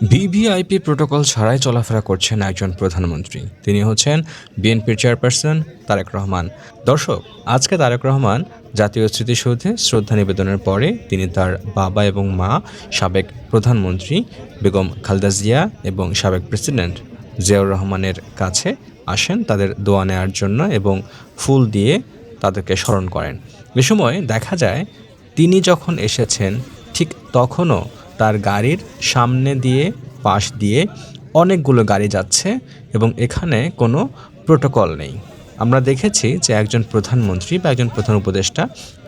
VVIP protocol ছাড়াই চলাফেরা করছেন একজন প্রধানমন্ত্রী। তিনি হচ্ছেন বিএনপির চেয়ারপারসন তারেক রহমান। দর্শক, আজকে তারেক রহমান জাতীয় স্মৃতিসৌধে শ্রদ্ধা নিবেদনের পরে তিনি তার বাবা এবং মা, সাবেক প্রধানমন্ত্রী বেগম খালেদা জিয়া এবং সাবেক প্রেসিডেন্ট জিয়াউর রহমানের কাছে আসেন তাদের দোয়া নেওয়ার জন্য এবং ফুল দিয়ে তাদেরকে স্মরণ করেন। এ সময় দেখা যায় তিনি যখন এসেছেন ঠিক তখনও তার গাড়ির সামনে দিয়ে পাশ দিয়ে অনেকগুলো গাড়ি যাচ্ছে এবং এখানে কোনো প্রোটোকল নেই। আমরা দেখেছি যে একজন প্রধানমন্ত্রী বা একজন প্রধান উপদেষ্টা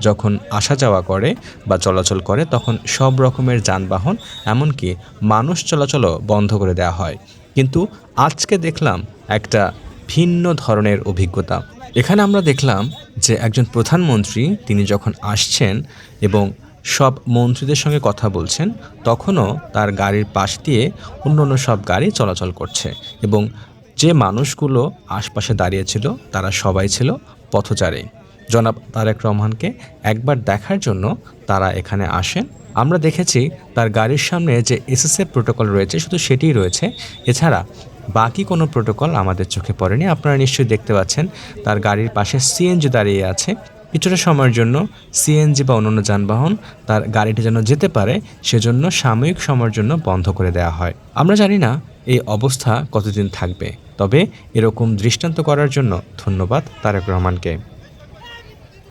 যখন আসা যাওয়া করে বা চলাচল করে তখন সব রকমের যানবাহন এমনকি মানুষ চলাচলও বন্ধ করে দেওয়া হয়। কিন্তু আজকে দেখলাম একটা ভিন্ন ধরনের অভিজ্ঞতা। এখানে আমরা দেখলাম যে একজন প্রধানমন্ত্রী তিনি যখন আসছেন এবং সব মন্ত্রীদের সঙ্গে কথা বলছেন তখনও তার গাড়ির পাশ দিয়ে অন্য সব গাড়ি চলাচল করছে এবং যে মানুষগুলো আশপাশে দাঁড়িয়েছিল তারা সবাই ছিল পথচারী। জনাব তারেক রহমানকে একবার দেখার জন্য তারা এখানে আসেন। আমরা দেখেছি তার গাড়ির সামনে যে এসএসএফ প্রোটোকল রয়েছে শুধু সেটিই রয়েছে, এছাড়া বাকি কোনো প্রোটোকল আমাদের চোখে পড়েনি। আপনারা নিশ্চয়ই দেখতে পাচ্ছেন তার গাড়ির পাশে সিএনজি দাঁড়িয়ে আছে। কিছুটা সময়ের জন্য সিএনজি বা অন্যান্য যানবাহন তার গাড়িটি যেন যেতে পারে সেজন্য সাময়িক সময়ের জন্য বন্ধ করে দেওয়া হয়। আমরা জানি না এই অবস্থা কতদিন থাকবে, তবে এরকম দৃষ্টান্ত করার জন্য ধন্যবাদ তারেক রহমানকে।